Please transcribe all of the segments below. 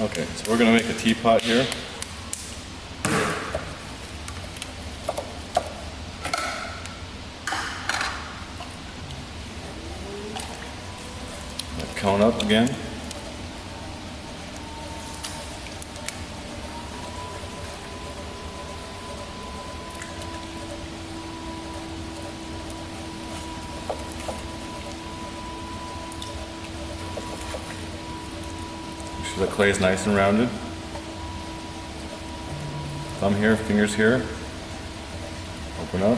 Okay, so we're going to make a teapot here. Cone up again. Make sure the clay is nice and rounded. Thumb here, fingers here. Open up.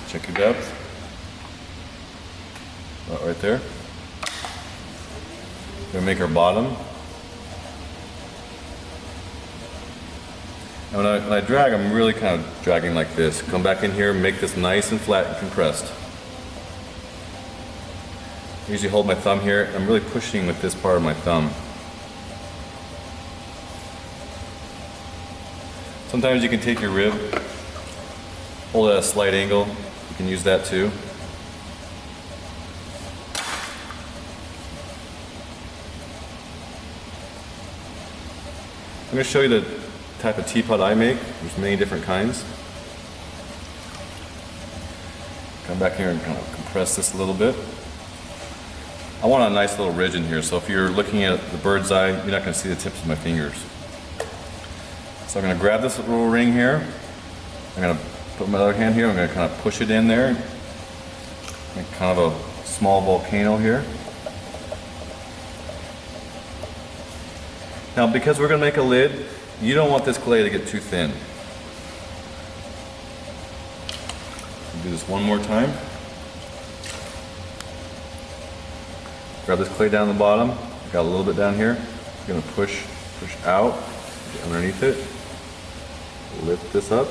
Check your depth. Right there. We're going to make our bottom. And when I drag, I'm really kind of dragging like this. Come back in here, make this nice and flat and compressed. I usually hold my thumb here, and I'm really pushing with this part of my thumb. Sometimes you can take your rib, hold it at a slight angle. You can use that too. I'm going to show you the type of teapot I make. There's many different kinds. Come back here and kind of compress this a little bit. I want a nice little ridge in here, so if you're looking at the bird's eye, you're not going to see the tips of my fingers. So I'm going to grab this little ring here. I'm going to put my other hand here. I'm going to kind of push it in there. Make kind of a small volcano here. Now, because we're going to make a lid, you don't want this clay to get too thin. I'll do this one more time. Grab this clay down the bottom. Got a little bit down here. I'm going to push out, get underneath it. Lift this up.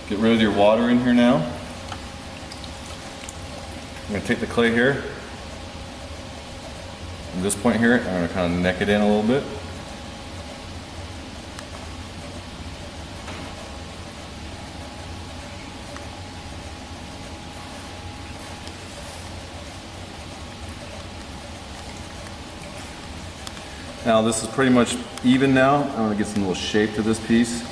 Get rid of your water in here now. I'm going to take the clay here, from this point here, I'm going to kind of neck it in a little bit. Now this is pretty much even now. I'm going to get some little shape to this piece.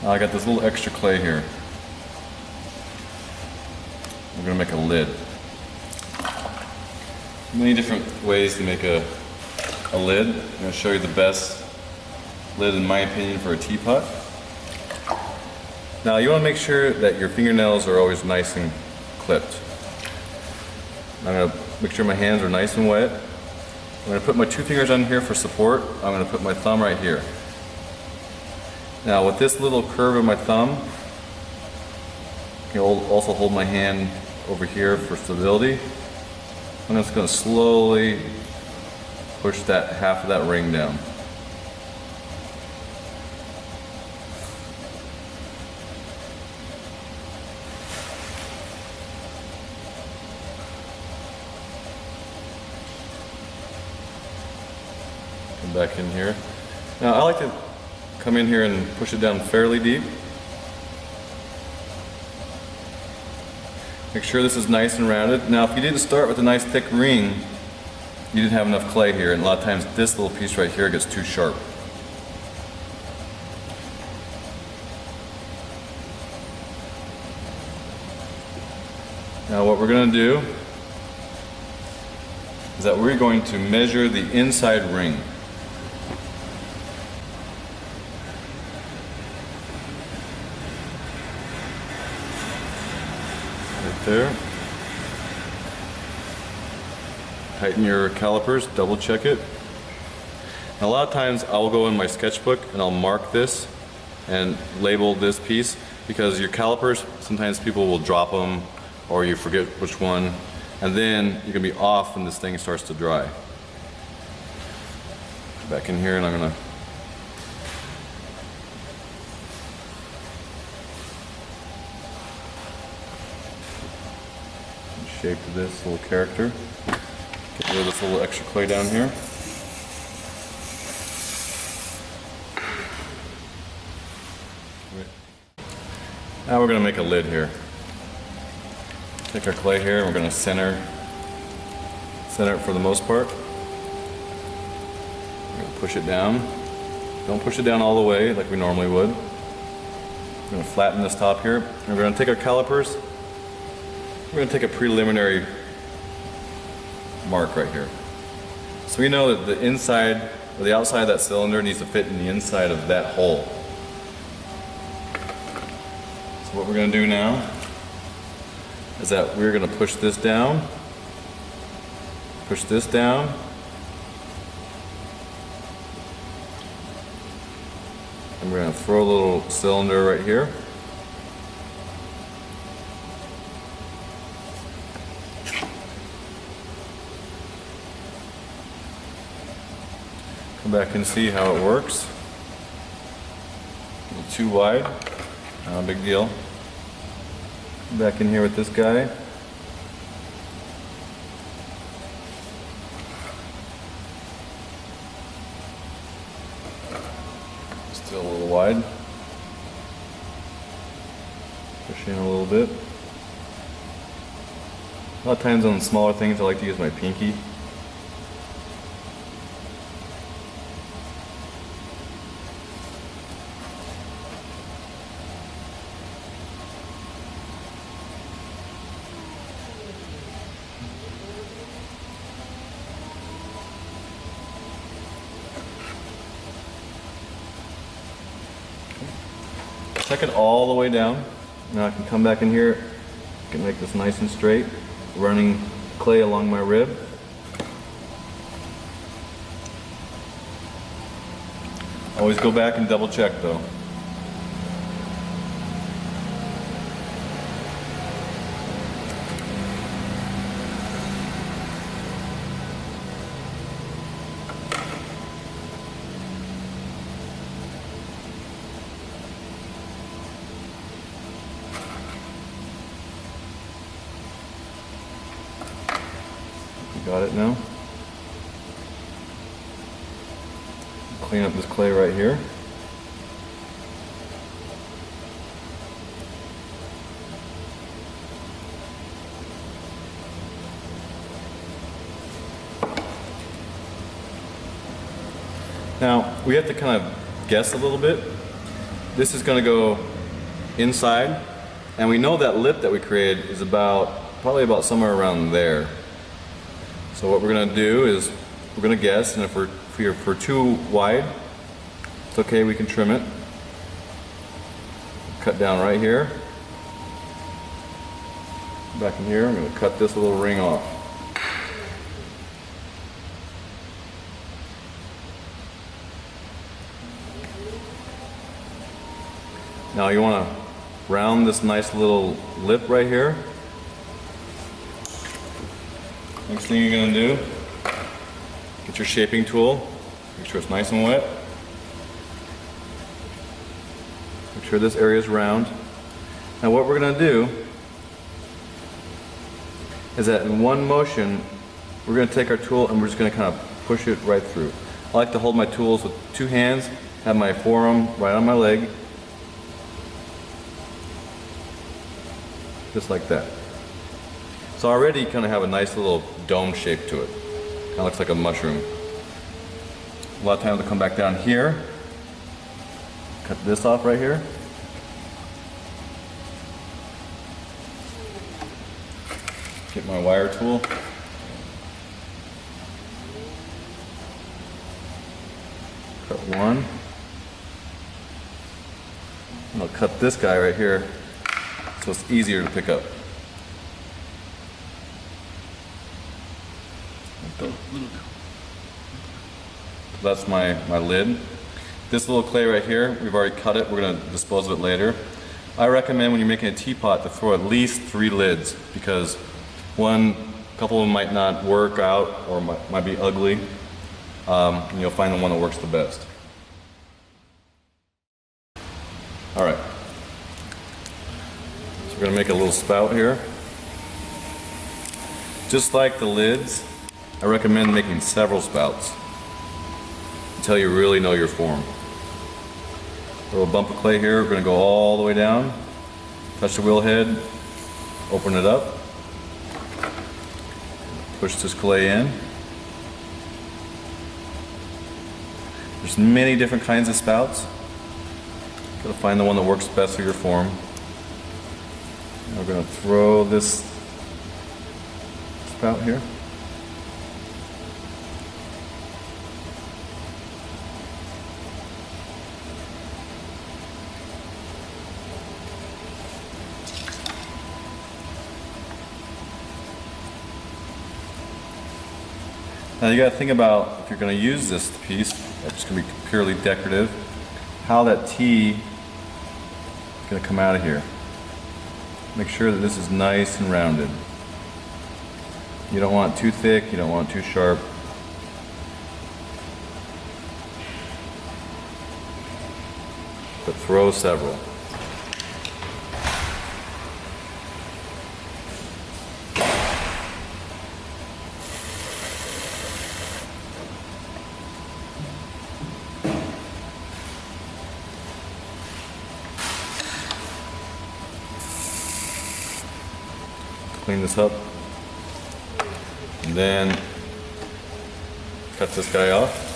Now I got this little extra clay here. We're going to make a lid. Many different ways to make a lid. I'm going to show you the best lid in my opinion for a teapot. Now you want to make sure that your fingernails are always nice and clipped. I'm going to make sure my hands are nice and wet. I'm going to put my two fingers on here for support. I'm going to put my thumb right here. Now with this little curve of my thumb, I can also hold my hand over here for stability. I'm just going to slowly push that half of that ring down. Come back in here. Now I like to come in here and push it down fairly deep. Make sure this is nice and rounded. Now if you didn't start with a nice thick ring, you didn't have enough clay here, and a lot of times this little piece right here gets too sharp. Now what we're going to do is that we're going to measure the inside ring. There. Tighten your calipers, double check it. And a lot of times I'll go in my sketchbook and I'll mark this and label this piece, because your calipers, sometimes people will drop them or you forget which one, and then you can be off when this thing starts to dry. Back in here, and I'm gonna shape this little character. Get rid of this little extra clay down here. Now we're going to make a lid here. Take our clay here and we're going to center it for the most part. We're going to push it down. Don't push it down all the way like we normally would. We're going to flatten this top here. And we're going to take our calipers. We're going to take a preliminary mark right here. So we know that the inside or the outside of that cylinder needs to fit in the inside of that hole. So what we're going to do now is that we're going to push this down, and we're going to throw a little cylinder right here. Come back and see how it works. A little too wide. Not a big deal. Back in here with this guy. Still a little wide. Push in a little bit. A lot of times on smaller things I like to use my pinky. Check it all the way down. Now I can come back in here, I can make this nice and straight, running clay along my rib. Always go back and double check though. Got it now. Clean up this clay right here. Now, we have to kind of guess a little bit. This is going to go inside, and we know that lip that we created is probably about somewhere around there. So what we're going to do is we're going to guess, and if we're too wide, it's okay, we can trim it. Cut down right here. Back in here, I'm going to cut this little ring off. Now you want to round this nice little lip right here. Next thing you're going to do, get your shaping tool, make sure it's nice and wet. Make sure this area is round. Now what we're going to do is that in one motion, we're going to take our tool and we're just going to kind of push it right through. I like to hold my tools with two hands, have my forearm right on my leg, just like that. So already you kind of have a nice little dome shape to it. Kind of looks like a mushroom. A lot of times I'll come back down here, cut this off right here. Get my wire tool. Cut one. And I'll cut this guy right here so it's easier to pick up. That's my lid. This little clay right here, we've already cut it. We're going to dispose of it later. I recommend when you're making a teapot to throw at least 3 lids, because a couple of them might not work out or might be ugly, and you'll find the one that works the best. All right, so we're gonna make a little spout here. Just like the lids, I recommend making several spouts until you really know your form. A little bump of clay here, we're going to go all the way down, touch the wheel head, open it up, push this clay in. There's many different kinds of spouts. Got to find the one that works best for your form. Now we're going to throw this spout here. Now you got to think about, if you're going to use this piece, it's going to be purely decorative, how that T is going to come out of here. Make sure that this is nice and rounded. You don't want it too thick, you don't want it too sharp. But throw several. Clean this up, and then cut this guy off.